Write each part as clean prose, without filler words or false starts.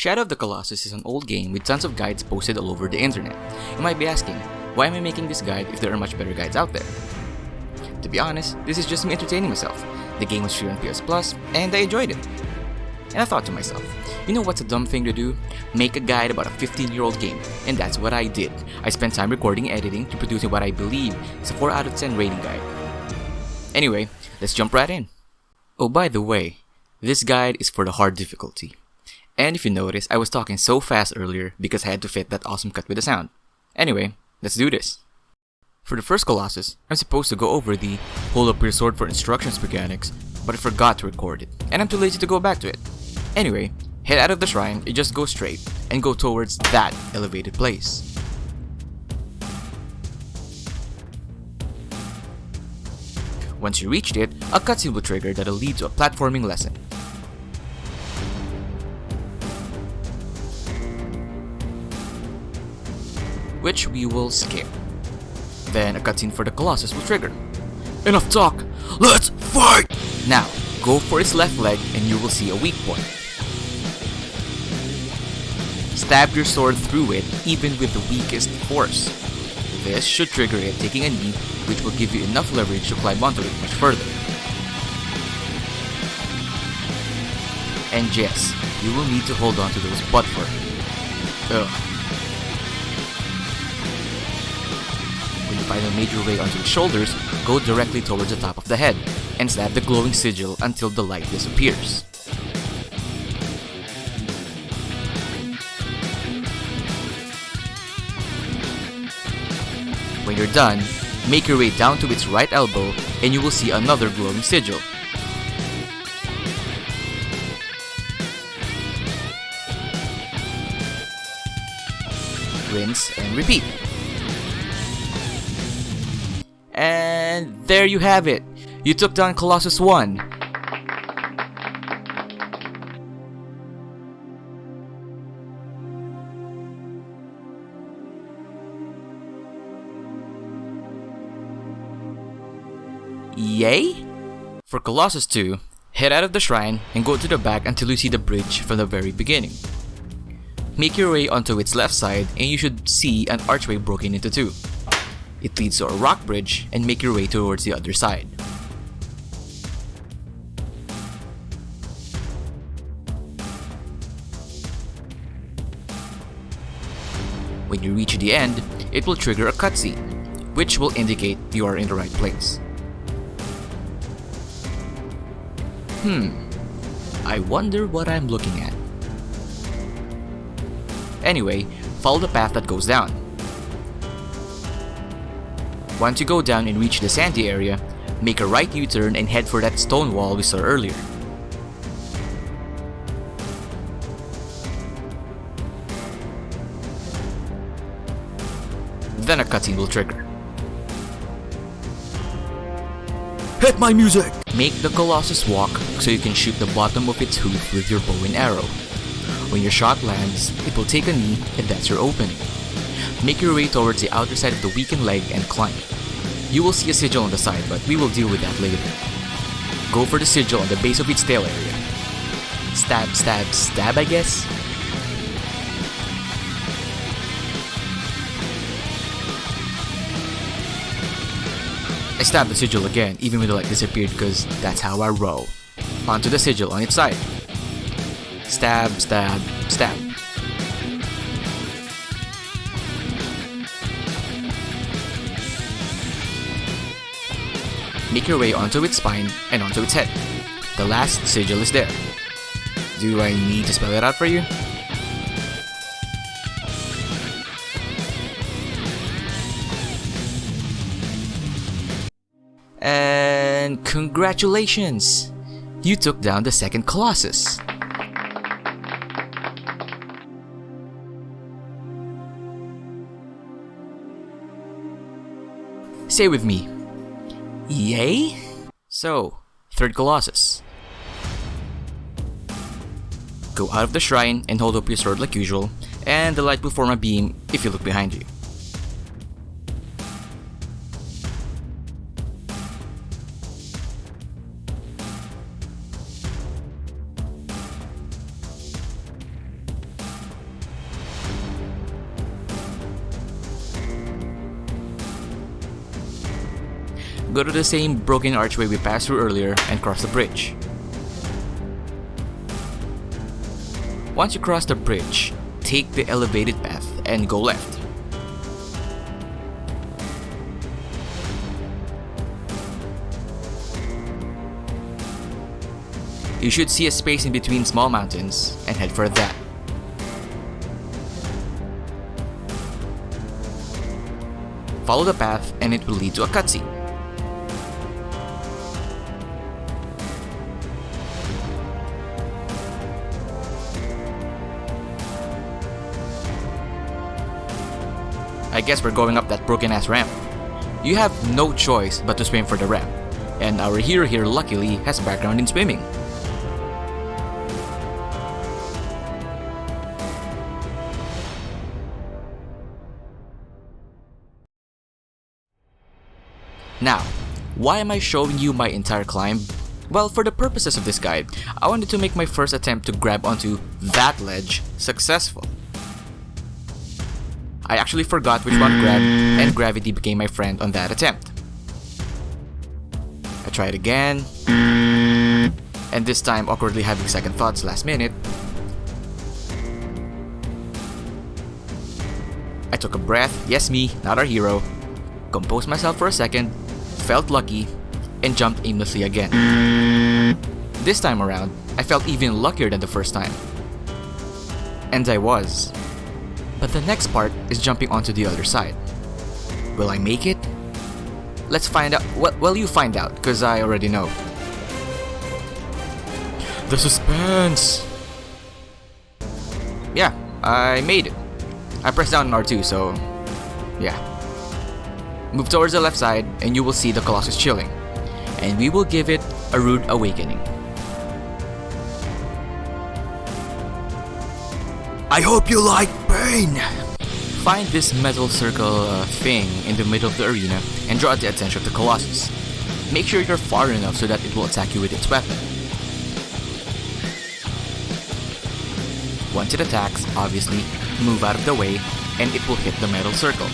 Shadow of the Colossus is an old game with tons of guides posted all over the internet. You might be asking, why am I making this guide if there are much better guides out there? To be honest, this is just me entertaining myself. The game was free on PS Plus, and I enjoyed it. And I thought to myself, you know what's a dumb thing to do? Make a guide about a 15-year-old game, and that's what I did. I spent time recording and editing to producing what I believe is a 4 out of 10 rating guide. Anyway, let's jump right in. Oh, by the way, this guide is for the hard difficulty. And if you notice, I was talking so fast earlier because I had to fit that awesome cut with the sound. Anyway, let's do this. For the first Colossus, I'm supposed to go over the hold up your sword for instructions mechanics, but I forgot to record it, and I'm too lazy to go back to it. Anyway, head out of the shrine and just go straight, and go towards that elevated place. Once you reached it, a cutscene will trigger that'll lead to a platforming lesson. Which we will skip. Then a cutscene for the Colossus will trigger. Enough talk! Let's fight! Now, go for its left leg and you will see a weak point. Stab your sword through it even with the weakest force. This should trigger it taking a knee, which will give you enough leverage to climb onto it much further. And yes, you will need to hold on to those butt fur. Ugh. When you finally made your way onto the shoulders, go directly towards the top of the head, and stab the glowing sigil until the light disappears. When you're done, make your way down to its right elbow, and you will see another glowing sigil. Rinse and repeat. And there you have it! You took down Colossus 1! Yay? For Colossus 2, head out of the shrine and go to the back until you see the bridge from the very beginning. Make your way onto its left side and you should see an archway broken into two. It leads to a rock bridge and make your way towards the other side. When you reach the end, it will trigger a cutscene, which will indicate you are in the right place. I wonder what I'm looking at. Anyway, follow the path that goes down. Once you go down and reach the sandy area, make a right U-turn and head for that stone wall we saw earlier. Then a cutscene will trigger. Hit my music! Make the Colossus walk so you can shoot the bottom of its hoof with your bow and arrow. When your shot lands, it will take a knee and that's your opening. Make your way towards the outer side of the weakened leg and climb. You will see a sigil on the side, but we will deal with that later. Go for the sigil on the base of its tail area. Stab, stab, stab, I guess? I stabbed the sigil again, even when the light disappeared, because that's how I roll. Onto the sigil on its side. Stab, stab, stab. Make your way onto its spine and onto its head. The last sigil is there. Do I need to spell it out for you? And congratulations! You took down the second Colossus. Say with me. Yay? So, third Colossus. Go out of the shrine and hold up your sword like usual, and the light will form a beam if you look behind you. go to the same broken archway we passed through earlier and cross the bridge. Once you cross the bridge, take the elevated path and go left. You should see a space in between small mountains and head for that. Follow the path and it will lead to a cutscene. I guess we're going up that broken ass ramp. You have no choice but to swim for the ramp, and our hero here luckily has background in swimming. Now, why am I showing you my entire climb? Well, for the purposes of this guide, I wanted to make my first attempt to grab onto that ledge successful. I actually forgot which one grabbed, and gravity became my friend on that attempt. I tried again, and this time awkwardly having second thoughts last minute. I took a breath, yes me, not our hero, composed myself for a second, felt lucky, and jumped aimlessly again. This time around, I felt even luckier than the first time. And I was. But the next part is jumping onto the other side. Will I make it? Let's find out. Well, you find out, because I already know. The suspense! Yeah, I made it. I pressed down on R2, so yeah. Move towards the left side and you will see the Colossus chilling. And we will give it a rude awakening. I hope you like pain! Find this metal circle thing in the middle of the arena and draw the attention of the Colossus. Make sure you're far enough so that it will attack you with its weapon. Once it attacks, obviously, move out of the way and it will hit the metal circle.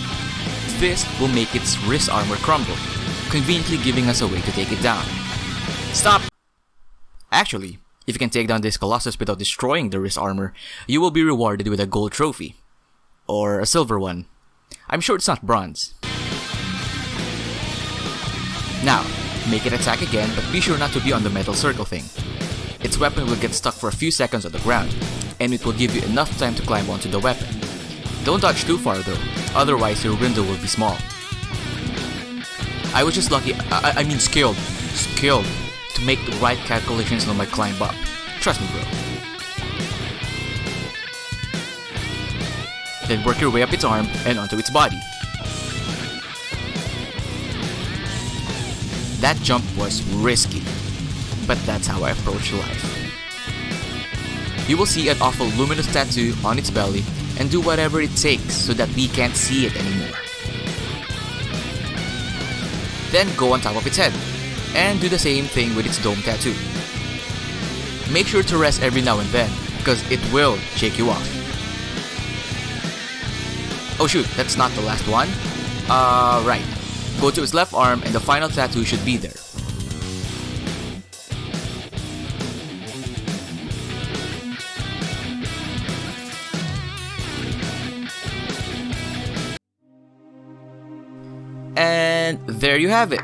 This will make its wrist armor crumble, conveniently giving us a way to take it down. Stop! Actually, if you can take down this Colossus without destroying the wrist armor, you will be rewarded with a gold trophy. Or a silver one. I'm sure it's not bronze. Now, make it attack again, but be sure not to be on the metal circle thing. Its weapon will get stuck for a few seconds on the ground, and it will give you enough time to climb onto the weapon. Don't dodge too far though, otherwise your window will be small. I was just lucky, I mean skilled to make the right calculations on my climb up. Trust me bro. Then work your way up its arm and onto its body. That jump was risky, but that's how I approach life. You will see an awful luminous tattoo on its belly and do whatever it takes so that we can't see it anymore. Then go on top of its head and do the same thing with its dome tattoo. Make sure to rest every now and then because it will shake you off. Oh shoot, that's not the last one. Right. Go to its left arm and the final tattoo should be there. And there you have it.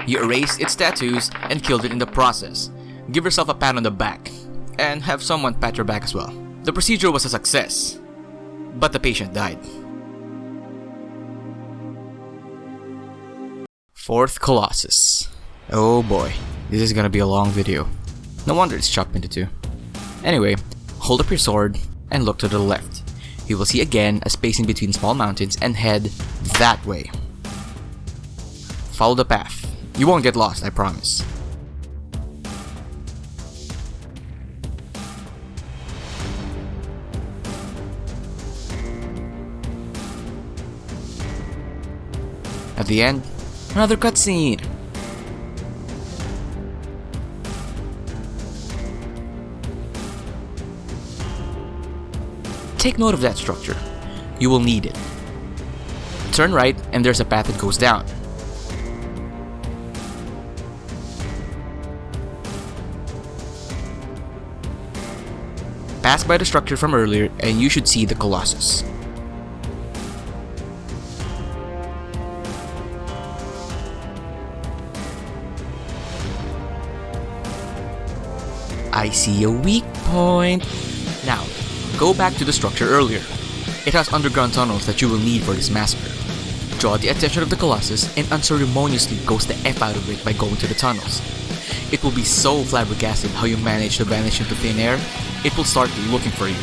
You erased its tattoos and killed it in the process. Give yourself a pat on the back, and have someone pat your back as well. The procedure was a success, but the patient died. Fourth Colossus. Oh boy, this is gonna be a long video. No wonder it's chopped into two. Anyway, hold up your sword and look to the left. You will see again a space in between small mountains and head that way. Follow the path. You won't get lost, I promise. At the end, another cutscene. Take note of that structure. You will need it. Turn right and there's a path that goes down. Pass by the structure from earlier and you should see the Colossus. I see a weak point. Now, go back to the structure earlier. It has underground tunnels that you will need for this massacre. Draw the attention of the Colossus and unceremoniously ghost the F out of it by going to the tunnels. It will be so flabbergasted how you manage to vanish into thin air, it will start looking for you.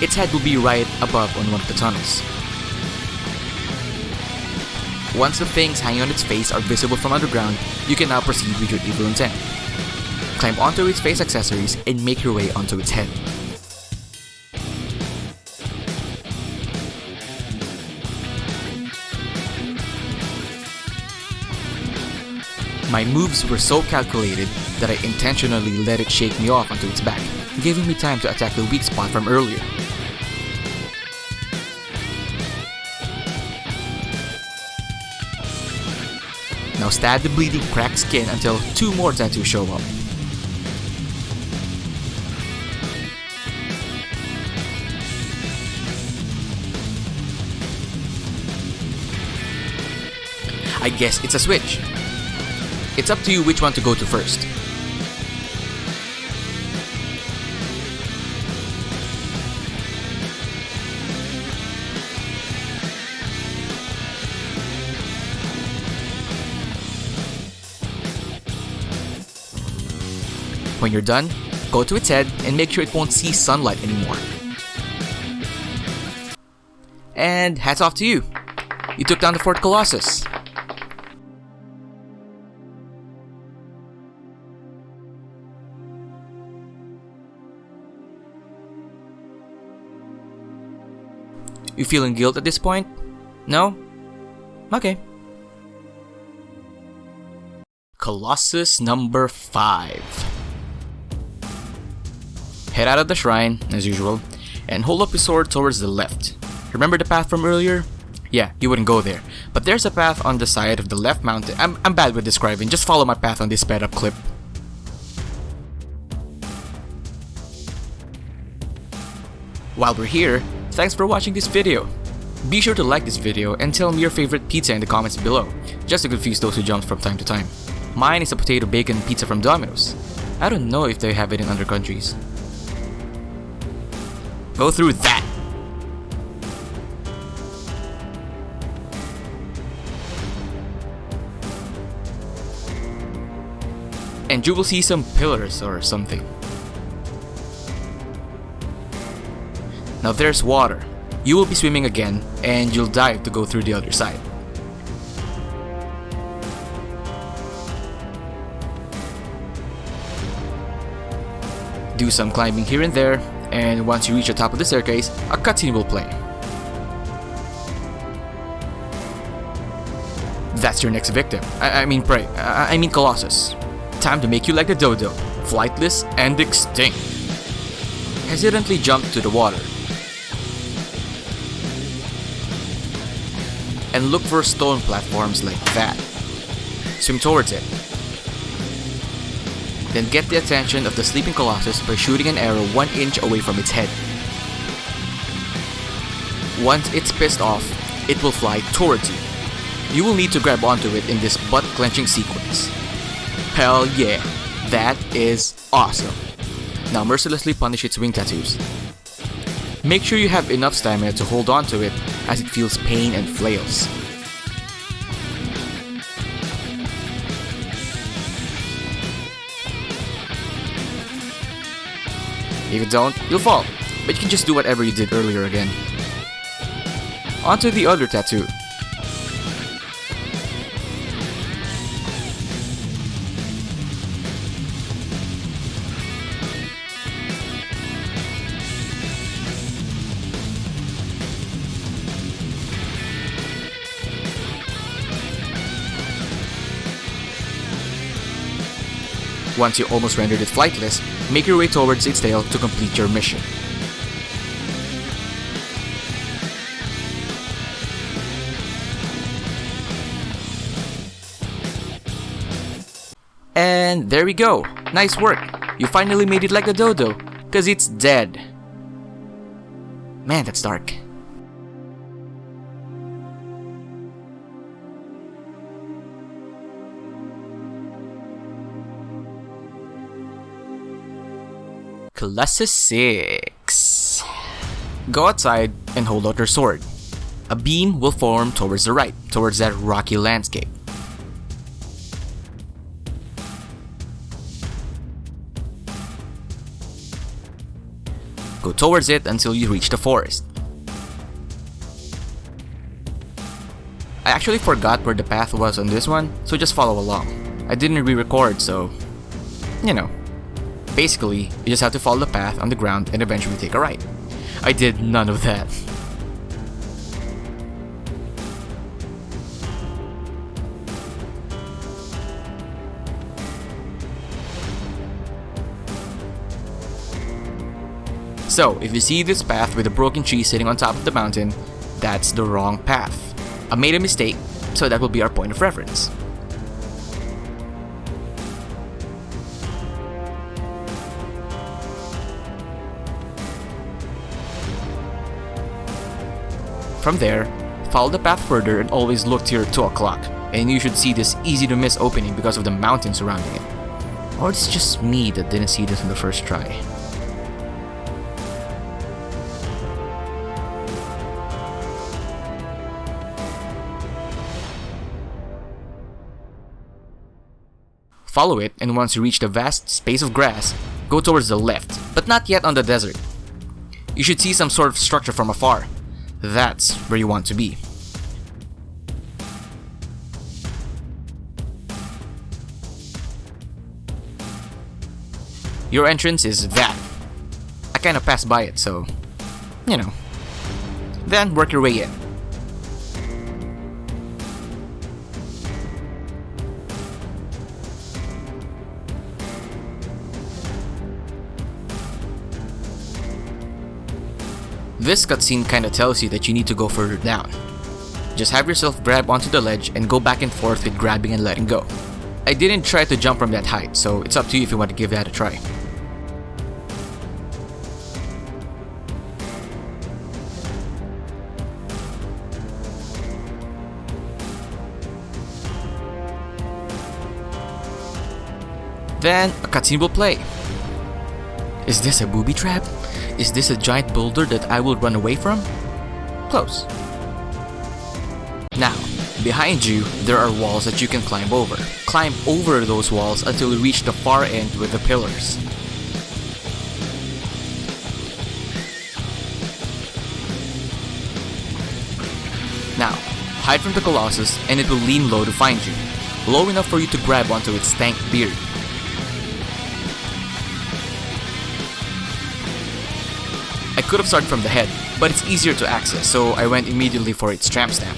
Its head will be right above on one of the tunnels. Once the things hanging on its face are visible from underground, you can now proceed with your evil intent. Climb onto its face accessories and make your way onto its head. My moves were so calculated that I intentionally let it shake me off onto its back, giving me time to attack the weak spot from earlier. Now stab the bleeding cracked skin until 2 more tattoos show up. I guess it's a switch. It's up to you which one to go to first. When you're done, go to its head and make sure it won't see sunlight anymore. And hats off to you! You took down the Fort Colossus. You feeling guilt at this point? No? Okay. Colossus number 5. Head out of the shrine, as usual, and hold up your sword towards the left. Remember the path from earlier? Yeah, you wouldn't go there, but there's a path on the side of the left mountain. I'm bad with describing, just follow my path on this sped up clip. While we're here, thanks for watching this video. Be sure to like this video and tell me your favorite pizza in the comments below, just to confuse those who jump from time to time. Mine is a potato bacon pizza from Domino's. I don't know if they have it in other countries. Go through that! And you will see some pillars or something. Now there's water. You will be swimming again, and you'll dive to go through the other side. Do some climbing here and there, and once you reach the top of the staircase, a cutscene will play. That's your next victim. I mean prey. I mean Colossus. Time to make you like a dodo, flightless and extinct. Hesitantly jump to the water. And look for stone platforms like that. Swim towards it. Then get the attention of the sleeping Colossus by shooting an arrow 1 inch away from its head. Once it's pissed off, it will fly towards you. You will need to grab onto it in this butt-clenching sequence. Hell yeah, that is awesome. Now mercilessly punish its wing tattoos. Make sure you have enough stamina to hold on to it as it feels pain and flails. If you don't, you'll fall, but you can just do whatever you did earlier again. On to the other tattoo. Once you almost rendered it flightless, make your way towards its tail to complete your mission. And there we go. Nice work. You finally made it like a dodo, cause it's dead. Man, that's dark. Colossus 6. Go outside and hold out your sword. A beam will form towards the right, towards that rocky landscape. Go towards it until you reach the forest. I actually forgot where the path was on this one, so just follow along. I didn't re-record, so you know. Basically, you just have to follow the path on the ground and eventually take a right. I did none of that. So, if you see this path with a broken tree sitting on top of the mountain, that's the wrong path. I made a mistake, so that will be our point of reference. From there, follow the path further and always look to your 2 o'clock, and you should see this easy to miss opening because of the mountain surrounding it. Or it's just me that didn't see this in the first try. Follow it, and once you reach the vast space of grass, go towards the left, but not yet on the desert. You should see some sort of structure from afar. That's where you want to be. Your entrance is that. I kinda passed by it, so you know. Then work your way in. This cutscene kinda tells you that you need to go further down. Just have yourself grab onto the ledge and go back and forth with grabbing and letting go. I didn't try to jump from that height, so it's up to you if you want to give that a try. Then a cutscene will play. Is this a booby trap? Is this a giant boulder that I will run away from? Close. Now, behind you, there are walls that you can climb over. Climb over those walls until you reach the far end with the pillars. Now, hide from the Colossus and it will lean low to find you. Low enough for you to grab onto its stank beard. I could have started from the head, but it's easier to access, so I went immediately for its tramp stamp.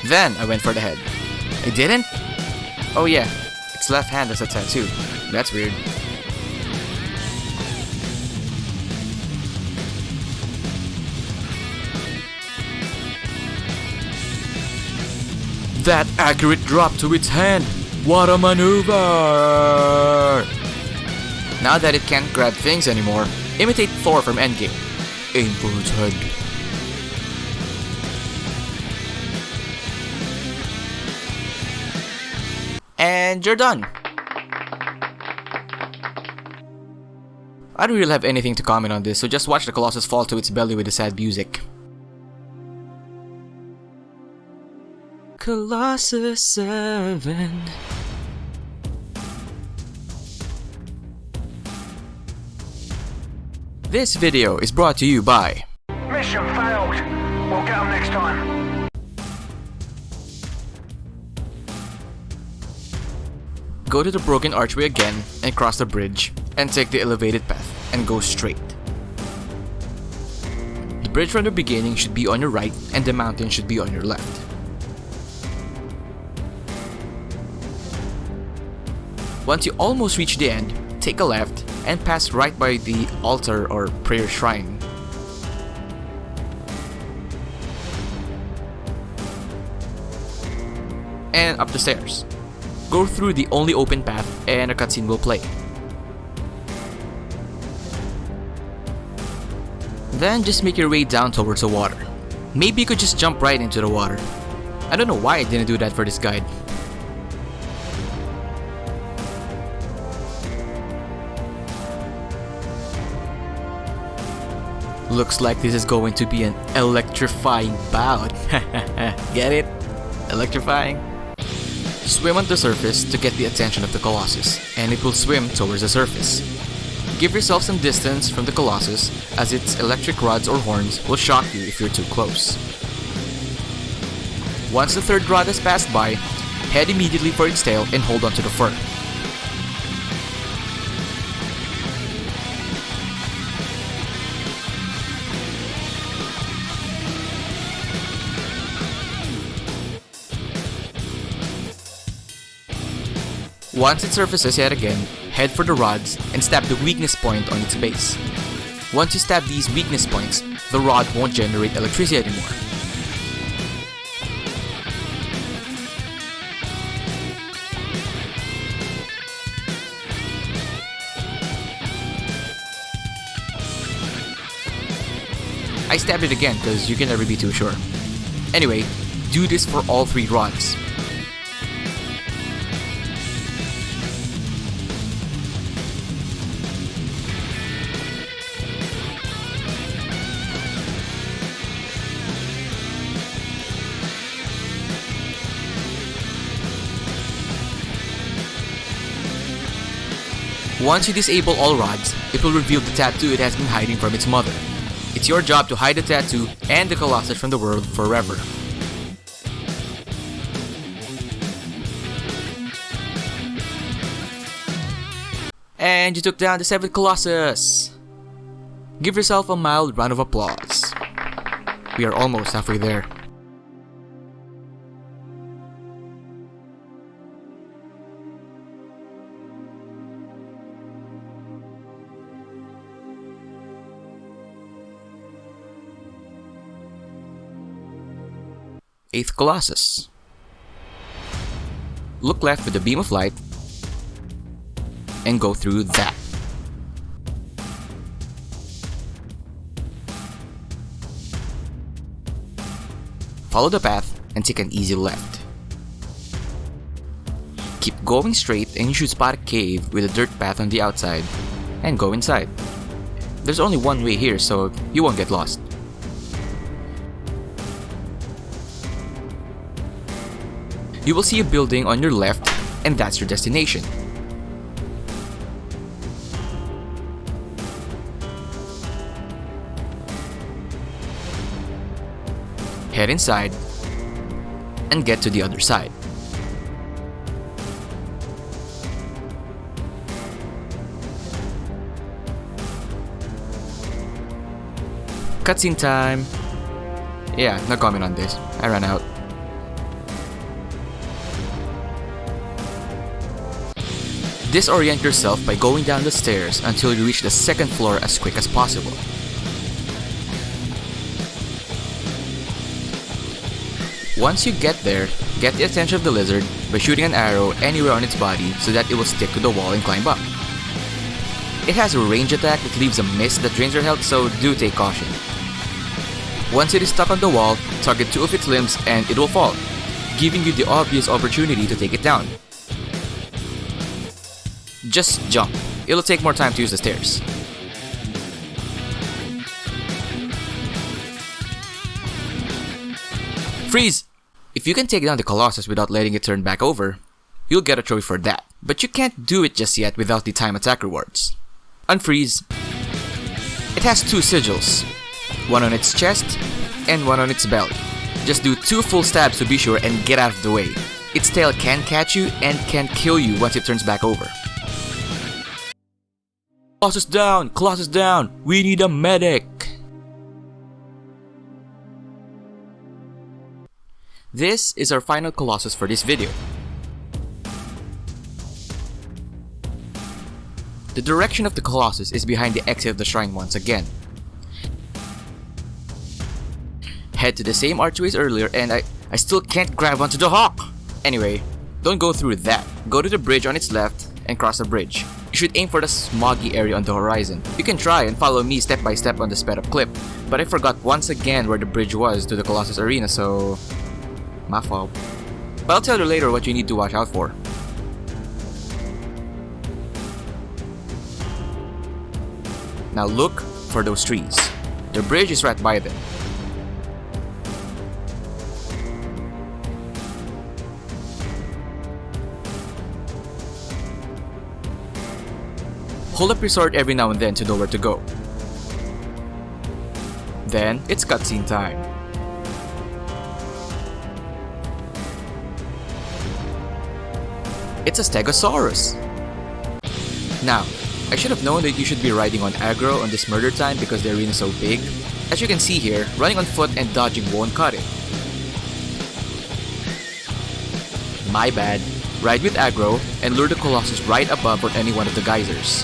Then I went for the head. I didn't? Oh yeah, its left hand has a tattoo. That's weird. That accurate drop to its hand! What a maneuver! Now that it can't grab things anymore, imitate Thor from Endgame. Aim for its head. And you're done! I don't really have anything to comment on this, so just watch the Colossus fall to its belly with the sad music. Colossus 7. This video is brought to you by Mission failed. We'll get them next time. Go to the broken archway again and cross the bridge and take the elevated path and go straight. The bridge from the beginning should be on your right and the mountain should be on your left. Once you almost reach the end, take a left and pass right by the altar or prayer shrine. And up the stairs. Go through the only open path and a cutscene will play. Then just make your way down towards the water. Maybe you could just jump right into the water. I don't know why I didn't do that for this guide. Looks like this is going to be an electrifying bout. Get it? Electrifying? Swim on the surface to get the attention of the Colossus, and it will swim towards the surface. Give yourself some distance from the Colossus, as its electric rods or horns will shock you if you're too close. Once the third rod has passed by, head immediately for its tail and hold onto the fur. Once it surfaces yet again, head for the rods and stab the weakness point on its base. Once you stab these weakness points, the rod won't generate electricity anymore. I stabbed it again because you can never be too sure. Anyway, do this for all 3 rods. Once you disable all rods, it will reveal the tattoo it has been hiding from its mother. It's your job to hide the tattoo and the Colossus from the world forever. And you took down the 7th Colossus! Give yourself a mild round of applause. We are almost halfway there. Eighth Colossus. Look left with the beam of light and go through that. Follow the path and take an easy left. Keep going straight and you should spot a cave with a dirt path on the outside and go inside. There's only one way here, so you won't get lost. You will see a building on your left, and that's your destination. Head inside, and get to the other side. Cutscene time. Yeah, no comment on this. I ran out. Disorient yourself by going down the stairs until you reach the 2nd floor as quick as possible. Once you get there, get the attention of the lizard by shooting an arrow anywhere on its body so that it will stick to the wall and climb up. It has a range attack that leaves a mist that drains your health, so do take caution. Once it is stuck on the wall, target 2 of its limbs and it will fall, giving you the obvious opportunity to take it down. Just jump. It'll take more time to use the stairs. Freeze! If you can take down the Colossus without letting it turn back over, you'll get a trophy for that. But you can't do it just yet without the time attack rewards. Unfreeze. It has 2 sigils. One on its chest and one on its belly. Just do 2 full stabs to be sure and get out of the way. Its tail can catch you and can kill you once it turns back over. Colossus down! Colossus down! We need a medic! This is our final Colossus for this video. The direction of the Colossus is behind the exit of the shrine once again. Head to the same archways earlier and I still can't grab onto the hawk! Anyway, don't go through that. Go to the bridge on its left and cross the bridge. You should aim for the smoggy area on the horizon. You can try and follow me step by step on the sped up clip, but I forgot once again where the bridge was to the Colossus arena, so my fault. But I'll tell you later what you need to watch out for. Now look for those trees. The bridge is right by them. Hold up your sword every now and then to know where to go. Then, it's cutscene time. It's a Stegosaurus! Now, I should have known that you should be riding on aggro on this murder time because the arena is so big. As you can see here, running on foot and dodging won't cut it. My bad. Ride with aggro and lure the Colossus right above or any one of the geysers.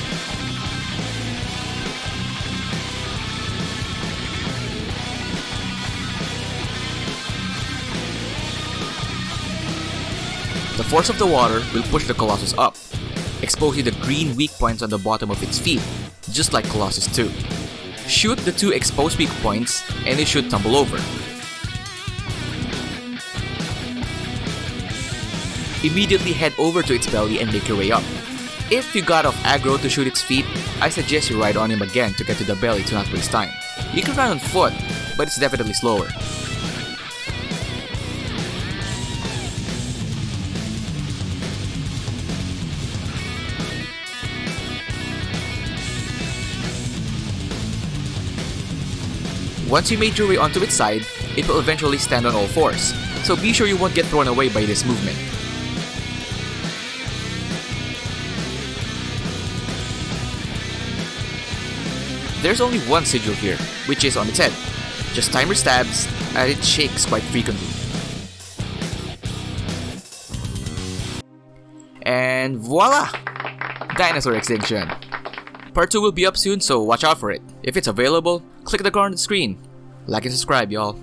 The force of the water will push the Colossus up, exposing the green weak points on the bottom of its feet, just like Colossus 2. Shoot the 2 exposed weak points and it should tumble over. Immediately head over to its belly and make your way up. If you got off aggro to shoot its feet, I suggest you ride on him again to get to the belly to not waste time. You can run on foot, but it's definitely slower. Once you made your way onto its side, it will eventually stand on all fours, so be sure you won't get thrown away by this movement. There's only one sigil here, which is on its head. Just time your stabs, and it shakes quite frequently. And voila! Dinosaur extinction! Part 2 will be up soon, so watch out for it. If it's available, click the card on the screen. Like and subscribe, y'all.